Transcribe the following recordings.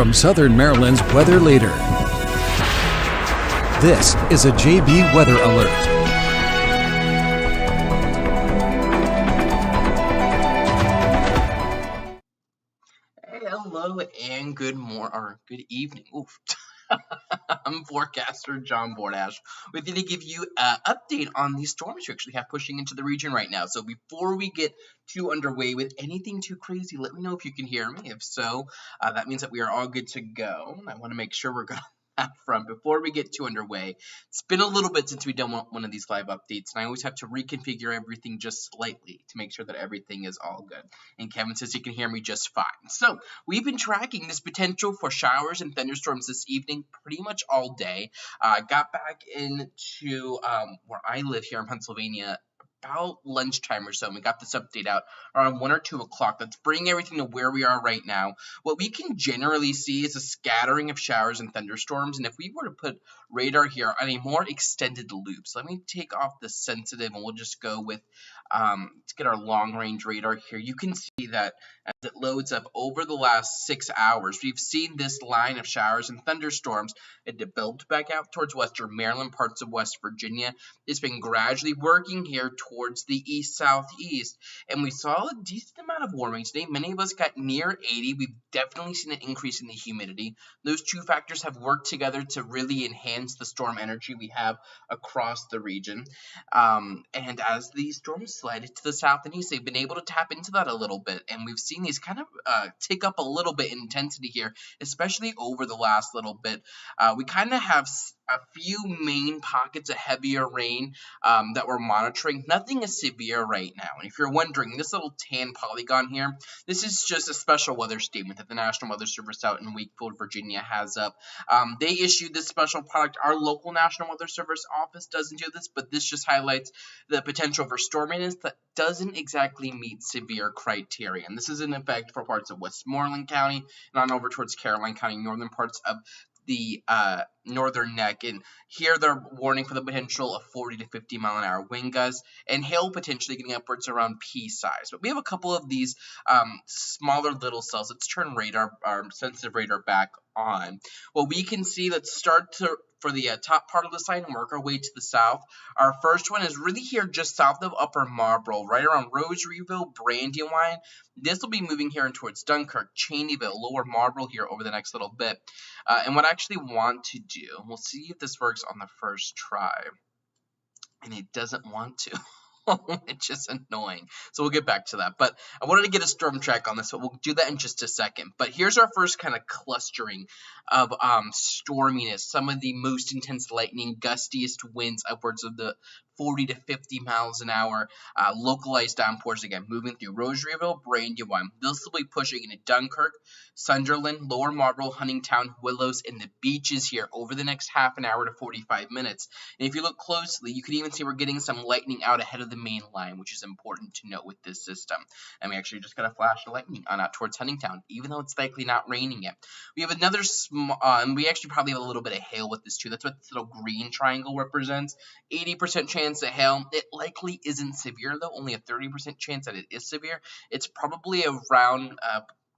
from Southern Maryland's weather leader. This is a JB Weather Alert. Hello and good evening. Oof. I'm Forecaster John Bordash with you to give you an update on these storms we actually have pushing into the region right now. So before we get too underway with anything too crazy, let me know if you can hear me. If so, that means that we are all good to go. I want to make sure we're good on that front before we get too underway. It's been a little bit since we've done one of these live updates, and I always have to reconfigure everything just slightly to make sure that everything is all good. And Kevin says he can hear me just fine. So we've been tracking this potential for showers and thunderstorms this evening pretty much all day. Got back into where I live here in Pennsylvania about lunchtime or so, and we got this update out around 1 or 2 o'clock. Let's bring everything to where we are right now. What we can generally see is a scattering of showers and thunderstorms, and if we were to put radar here on a more extended loop, so let me take off the sensitive and we'll just go with let's get our long range radar here. You can see that as it loads up over the last 6 hours, we've seen this line of showers and thunderstorms. It developed back out towards western Maryland, parts of West Virginia. It's been gradually working here towards the east-southeast, and we saw a decent amount of warming today. Many of us got near 80. We've definitely seen an increase in the humidity. Those two factors have worked together to really enhance the storm energy we have across the region. And as these storms slided to the south and east, they've been able to tap into that a little bit, and we've seen these kind of tick up a little bit in intensity here, especially over the last little bit. We kind of have a few main pockets of heavier rain that we're monitoring. Nothing is severe right now. And if you're wondering, this little tan polygon here, this is just a special weather statement that the National Weather Service out in Wakefield, Virginia has up. They issued this special product. Our local National Weather Service office doesn't do this, but this just highlights the potential for storminess that doesn't exactly meet severe criteria. And this is in effect for parts of Westmoreland County and on over towards Caroline County, northern parts of the northern neck, and here they're warning for the potential of 40 to 50 mile an hour wind gusts and hail potentially getting upwards around pea size. But we have a couple of these smaller little cells. Let's turn our sensitive radar back on. Well, we can see, let's start for the top part of the site and work our way to the south. Our first one is really here just south of Upper Marlboro, right around Rosaryville, Brandywine. This will be moving here in towards Dunkirk, Cheneyville, Lower Marlboro here over the next little bit. And what I actually want to do, we'll see if this works on the first try. And it doesn't want to. It's just annoying. So we'll get back to that. But I wanted to get a storm track on this, but we'll do that in just a second. But here's our first kind of clustering of storminess. Some of the most intense lightning, gustiest winds upwards of the 40 to 50 miles an hour, localized downpours again, moving through Rosaryville, Brandywine. This will be pushing into Dunkirk, Sunderland, Lower Marlboro, Huntingtown, Willows, and the beaches here over the next half an hour to 45 minutes. And if you look closely, you can even see we're getting some lightning out ahead of the main line, which is important to note with this system. And we actually just got a flash of lightning on out towards Huntingtown, even though it's likely not raining yet. We have another small, and we actually probably have a little bit of hail with this too. That's what this little green triangle represents. 80% chance of hail. It likely isn't severe though, only a 30% chance that it is severe. It's probably around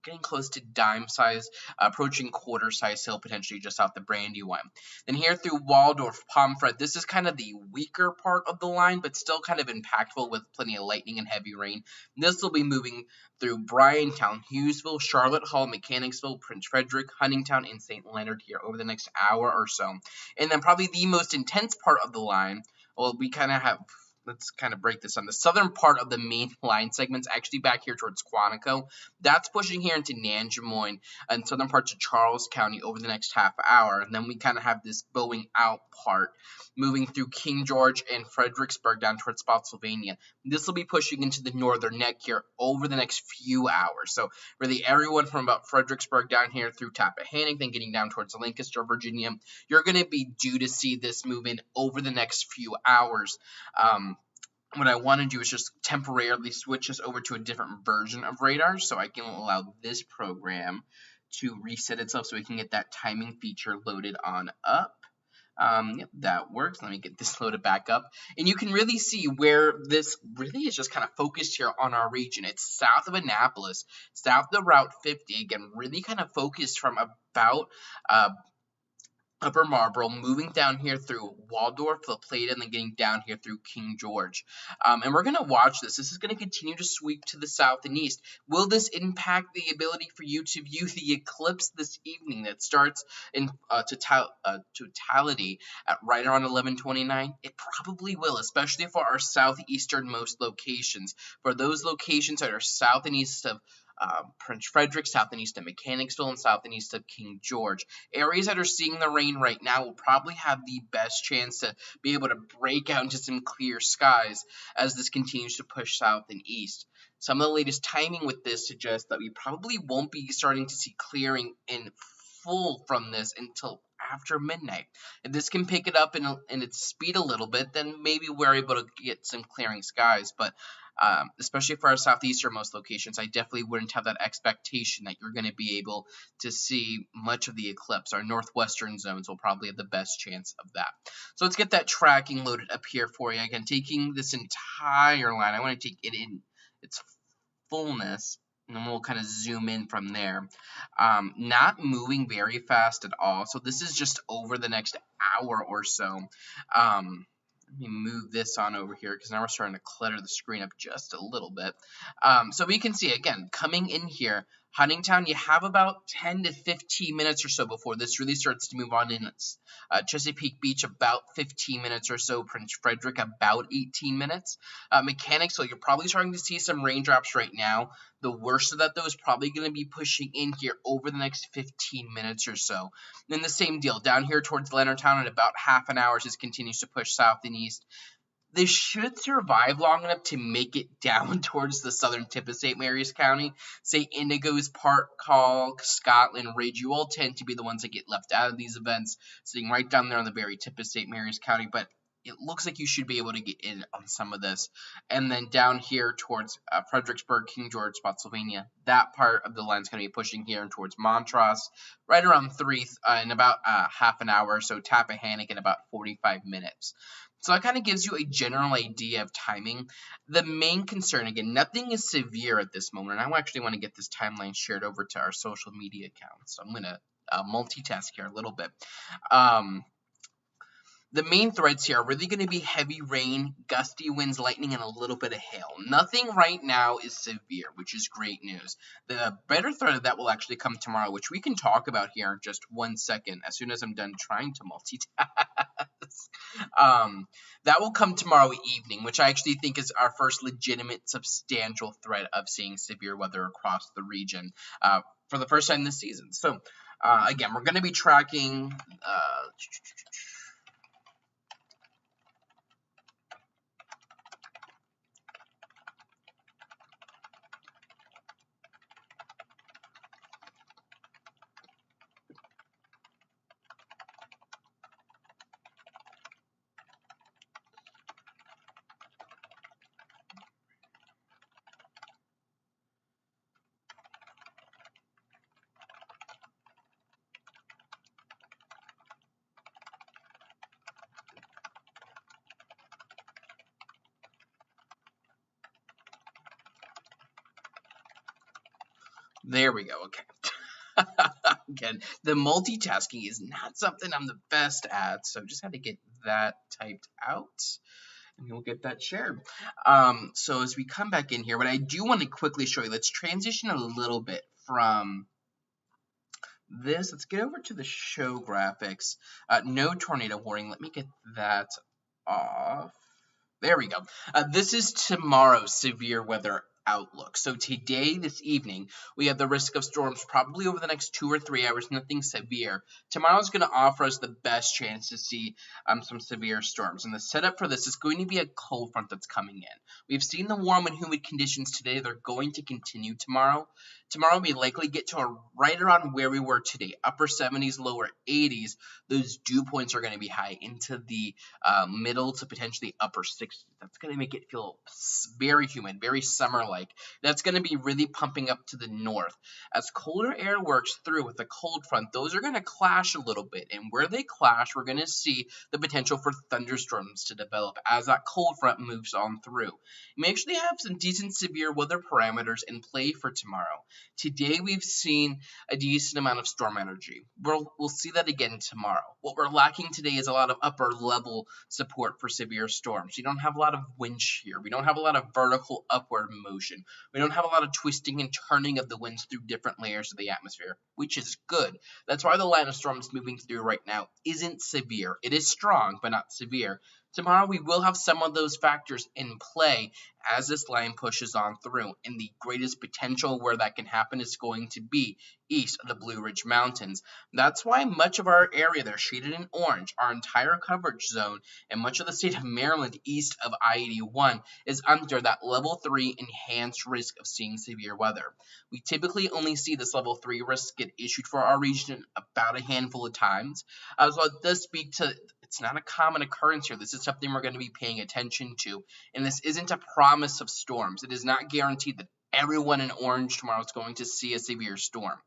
getting close to dime size, approaching quarter size hail potentially just off the Brandywine. Then here through Waldorf, Pomfret, this is kind of the weaker part of the line, but still kind of impactful with plenty of lightning and heavy rain. This will be moving through Bryantown, Hughesville, Charlotte Hall, Mechanicsville, Prince Frederick, Huntingtown, and St. Leonard here over the next hour or so. And then probably the most intense part of the line, well, we kind of have, let's kind of break this on. The southern part of the main line segment's actually back here towards Quantico. That's pushing here into Nanjemoyne and southern parts of Charles County over the next half hour. And then we kind of have this bowing out part moving through King George and Fredericksburg down towards Spotsylvania. This will be pushing into the northern neck here over the next few hours. So really everyone from about Fredericksburg down here through Tappahannock, then getting down towards Lancaster, Virginia, you're going to be due to see this move in over the next few hours. What I want to do is just temporarily switch us over to a different version of radar so I can allow this program to reset itself so we can get that timing feature loaded on up. Yep, that works. Let me get this loaded back up. And you can really see where this really is just kind of focused here on our region. It's south of Annapolis, south of Route 50. Again, really kind of focused from about uh, Upper Marlboro, moving down here through Waldorf, La Plata, and then getting down here through King George. And we're going to watch this. This is going to continue to sweep to the south and east. Will this impact the ability for you to view the eclipse this evening that starts in totality at right around 11:29? It probably will, especially for our southeasternmost locations. For those locations that are south and east of Prince Frederick, south and east of Mechanicsville, and south and east of King George. Areas that are seeing the rain right now will probably have the best chance to be able to break out into some clear skies as this continues to push south and east. Some of the latest timing with this suggests that we probably won't be starting to see clearing in full from this until after midnight. If this can pick it up in its speed a little bit, then maybe we're able to get some clearing skies. But especially for our southeasternmost locations, I definitely wouldn't have that expectation that you're going to be able to see much of the eclipse. Our northwestern zones will probably have the best chance of that. So let's get that tracking loaded up here for you. Again, taking this entire line, I want to take it in its fullness, and then we'll kind of zoom in from there. Not moving very fast at all. So this is just over the next hour or so. Let me move this on over here because now we're starting to clutter the screen up just a little bit. So we can see, again, coming in here, Huntingtown, you have about 10 to 15 minutes or so before this really starts to move on in. Chesapeake Beach, about 15 minutes or so. Prince Frederick, about 18 minutes. Mechanicsville, you're probably starting to see some raindrops right now. The worst of that, though, is probably going to be pushing in here over the next 15 minutes or so. Then the same deal, down here towards Leonardtown in about half an hour as it continues to push south and east. This should survive long enough to make it down towards the southern tip of St. Mary's County. Say Indigo's, Park Hall, Scotland Ridge, you all tend to be the ones that get left out of these events, sitting right down there on the very tip of St. Mary's County. But it looks like you should be able to get in on some of this. And then down here towards Fredericksburg, King George, Spotsylvania, that part of the line's going to be pushing here and towards Montrose, right around 3 in about half an hour. So Tappahannock in about 45 minutes. So that kind of gives you a general idea of timing. The main concern, again, nothing is severe at this moment. And I actually want to get this timeline shared over to our social media accounts. So I'm going to multitask here a little bit. The main threats here are really going to be heavy rain, gusty winds, lightning, and a little bit of hail. Nothing right now is severe, which is great news. The better threat of that will actually come tomorrow, which we can talk about here in just 1 second, as soon as I'm done trying to multitask. That will come tomorrow evening, which I actually think is our first legitimate, substantial threat of seeing severe weather across the region for the first time this season. So, again, we're going to be tracking... There we go. Okay. Again, the multitasking is not something I'm the best at, so just had to get that typed out, and we'll get that shared. So as we come back in here, what I do want to quickly show you, let's transition a little bit from this. Let's get over to the show graphics. No tornado warning. Let me get that off. There we go. This is tomorrow's severe weather outlook. So today, this evening, we have the risk of storms probably over the next 2 or 3 hours, nothing severe. Tomorrow's going to offer us the best chance to see some severe storms. And the setup for this is going to be a cold front that's coming in. We've seen the warm and humid conditions today. They're going to continue tomorrow. Tomorrow, we likely get to right around where we were today, upper 70s, lower 80s. Those dew points are going to be high into the middle to potentially upper 60s. That's going to make it feel very humid, very summer-like. That's going to be really pumping up to the north. As colder air works through with the cold front, those are going to clash a little bit. And where they clash, we're going to see the potential for thunderstorms to develop as that cold front moves on through. We actually have some decent severe weather parameters in play for tomorrow. Today, we've seen a decent amount of storm energy. We'll see that again tomorrow. What we're lacking today is a lot of upper level support for severe storms. You don't have a lot of wind shear. We don't have a lot of vertical upward motion. We don't have a lot of twisting and turning of the winds through different layers of the atmosphere, which is good. That's why the line of storms moving through right now isn't severe. It is strong, but not severe. Tomorrow we will have some of those factors in play as this line pushes on through, and the greatest potential where that can happen is going to be east of the Blue Ridge Mountains. That's why much of our area there, shaded in orange, our entire coverage zone, and much of the state of Maryland east of I-81 is under that level 3 enhanced risk of seeing severe weather. We typically only see this level 3 risk get issued for our region about a handful of times. So it does speak to it's not a common occurrence here. This is something we're going to be paying attention to. And this isn't a promise of storms. It is not guaranteed that everyone in orange tomorrow is going to see a severe storm.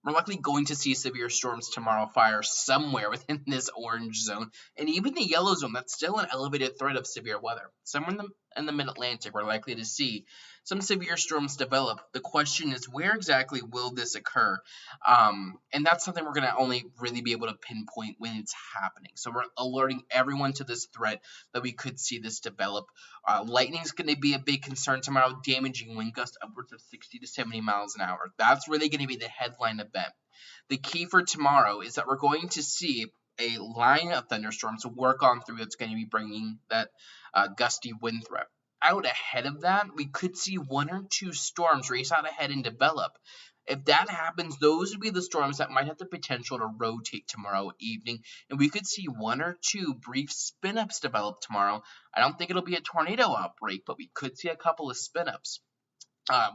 We're likely going to see severe storms tomorrow fire somewhere within this orange zone. And even the yellow zone, that's still an elevated threat of severe weather. Somewhere in the mid-Atlantic, we're likely to see some severe storms develop. The question is, where exactly will this occur? And that's something we're going to only really be able to pinpoint when it's happening. So we're alerting everyone to this threat that we could see this develop. Lightning is going to be a big concern tomorrow, damaging wind gusts upwards of 60 to 70 miles an hour. That's really going to be the headline event. The key for tomorrow is that we're going to see a line of thunderstorms work on through that's going to be bringing that gusty wind threat. Out ahead of that, we could see 1 or 2 storms race out ahead and develop. If that happens, those would be the storms that might have the potential to rotate tomorrow evening, and we could see 1 or 2 brief spin-ups develop tomorrow. I don't think it'll be a tornado outbreak, but we could see a couple of spin-ups.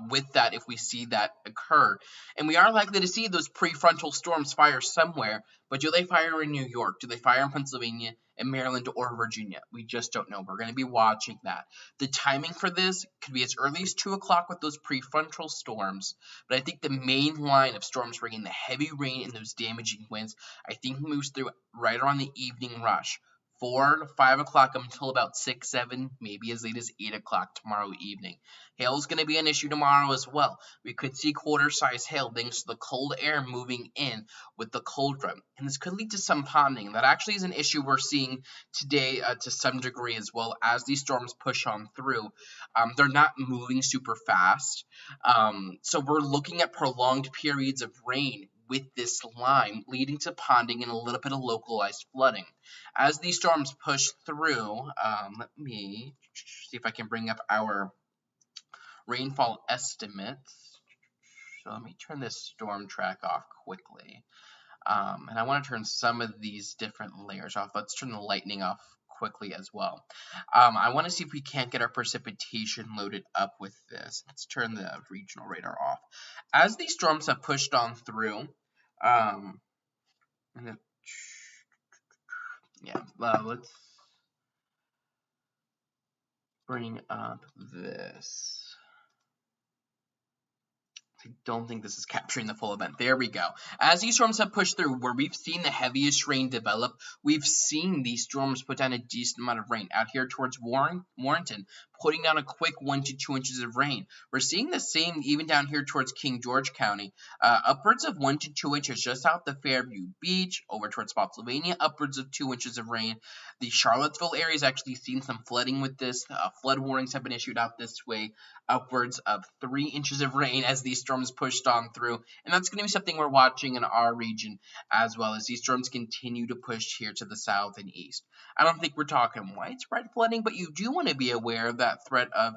With that, if we see that occur. And we are likely to see those prefrontal storms fire somewhere, but do they fire in New York? Do they fire in Pennsylvania, and Maryland, or Virginia? We just don't know. We're going to be watching that. The timing for this could be as early as 2 o'clock with those prefrontal storms, but I think the main line of storms bringing the heavy rain and those damaging winds, I think moves through right around the evening rush. 4 to 5 o'clock until about 6, 7, maybe as late as 8 o'clock tomorrow evening. Hail is going to be an issue tomorrow as well. We could see quarter-size hail thanks to the cold air moving in with the cold front. And this could lead to some ponding. That actually is an issue we're seeing today to some degree as well as these storms push on through. They're not moving super fast. So we're looking at prolonged periods of rain with this line, leading to ponding and a little bit of localized flooding. As these storms push through, let me see if I can bring up our rainfall estimates. So let me turn this storm track off quickly. And I want to turn some of these different layers off. Let's turn the lightning off quickly as well. I want to see if we can't get our precipitation loaded up with this. Let's turn the regional radar off. As these storms have pushed on through, let's bring up this. I don't think this is capturing the full event. There we go. As these storms have pushed through, where we've seen the heaviest rain develop, we've seen these storms put down a decent amount of rain. Out here towards Warrenton, putting down a quick 1 to 2 inches of rain. We're seeing the same even down here towards King George County. Upwards of 1 to 2 inches just out the Fairview Beach, over towards Spotsylvania, upwards of 2 inches of rain. The Charlottesville area has actually seen some flooding with this. Flood warnings have been issued out this way. Upwards of 3 inches of rain as these storms pushed on through. And that's going to be something we're watching in our region as well as these storms continue to push here to the south and east. I don't think we're talking widespread flooding, but you do want to be aware of that threat of,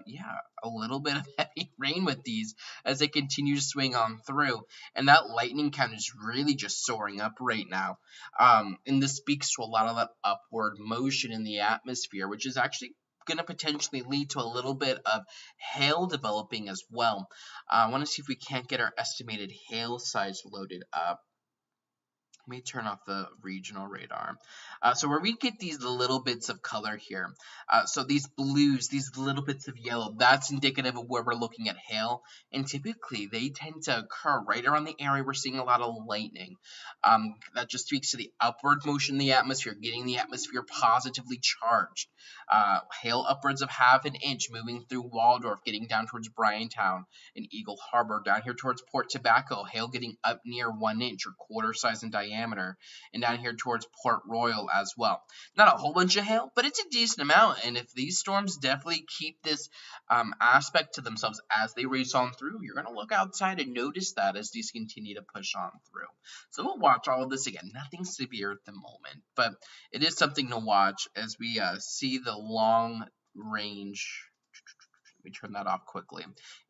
a little bit of heavy rain with these as they continue to swing on through. And that lightning count is really just soaring up right now. And this speaks to a lot of that upward motion in the atmosphere, which is actually going to potentially lead to a little bit of hail developing as well. I want to see if we can't get our estimated hail size loaded up. Let me turn off the regional radar. So where we get these little bits of color here, so these blues, these little bits of yellow, that's indicative of where we're looking at hail. And typically they tend to occur right around the area we're seeing a lot of lightning. That just speaks to the upward motion in the atmosphere, getting the atmosphere positively charged. Hail upwards of half an inch moving through Waldorf, getting down towards Bryantown and Eagle Harbor. Down here towards Port Tobacco, hail getting up near 1 inch or quarter size in diameter. And down here towards Port Royal as well. Not a whole bunch of hail, but it's a decent amount. And if these storms definitely keep this aspect to themselves as they race on through, you're going to look outside and notice that as these continue to push on through. So we'll watch all of this again. Nothing severe at the moment, but it is something to watch as we see the long range. Let me turn that off quickly.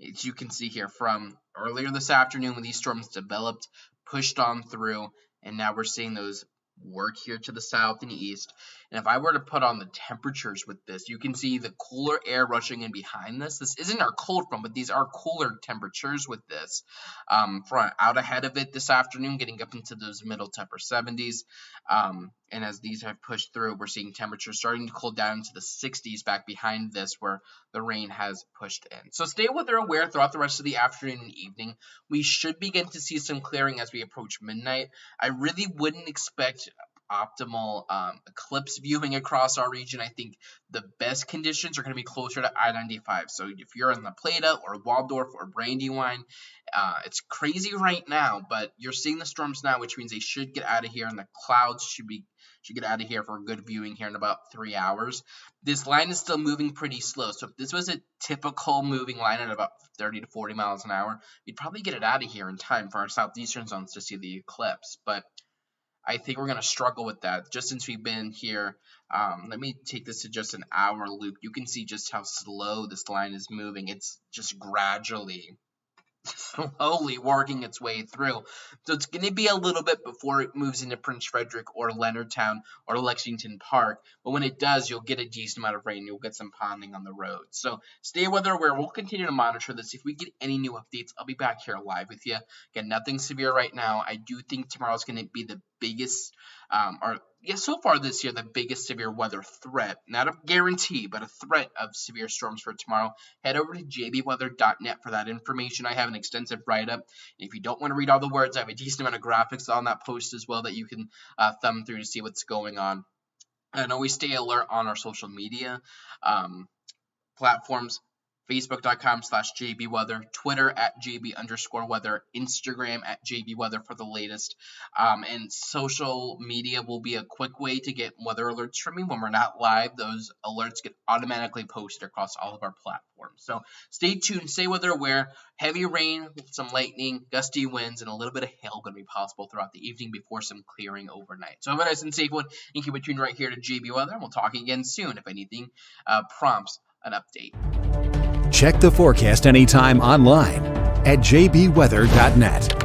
As you can see here from earlier this afternoon when these storms developed, pushed on through, and now we're seeing those work here to the south and east. And if I were to put on the temperatures with this, you can see the cooler air rushing in behind this. This isn't our cold front, but these are cooler temperatures with this. Out ahead of it this afternoon, getting up into those middle to upper 70s. And as these have pushed through, we're seeing temperatures starting to cool down to the 60s back behind this where the rain has pushed in. So stay weather aware throughout the rest of the afternoon and evening. We should begin to see some clearing as we approach midnight. I really wouldn't expect optimal eclipse viewing across our region. I think the best conditions are going to be closer to I-95. So if you're in La Plata or Waldorf or Brandywine, it's crazy right now, but you're seeing the storms now, which means they should get out of here, and the clouds should get out of here for a good viewing here in about 3 hours. This line is still moving pretty slow, so if this was a typical moving line at about 30 to 40 miles an hour, we'd probably get it out of here in time for our southeastern zones to see the eclipse. But I think we're going to struggle with that just since we've been here. Let me take this to just an hour loop. You can see just how slow this line is moving. It's just gradually, slowly working its way through. So it's going to be a little bit before it moves into Prince Frederick or Leonardtown or Lexington Park. But when it does, you'll get a decent amount of rain. You'll get some ponding on the road. So stay weather aware. We'll continue to monitor this. If we get any new updates, I'll be back here live with you. Again, nothing severe right now. I do think tomorrow's going to be the biggest, so far this year, the biggest severe weather threat. Not a guarantee, but a threat of severe storms for tomorrow. Head over to jbweather.net for that information. I have an extensive write-up. If you don't want to read all the words, I have a decent amount of graphics on that post as well that you can thumb through to see what's going on. And always stay alert on our social media platforms. Facebook.com/JBWeather, Twitter at JB_weather, Instagram at JBWeather for the latest. And social media will be a quick way to get weather alerts from me. When we're not live, those alerts get automatically posted across all of our platforms. So stay tuned, stay weather aware. Heavy rain, some lightning, gusty winds, and a little bit of hail going to be possible throughout the evening before some clearing overnight. So have a nice and safe one, and keep it tuned right here to JB Weather, and we'll talk again soon if anything prompts an update. Check the forecast anytime online at jbweather.net.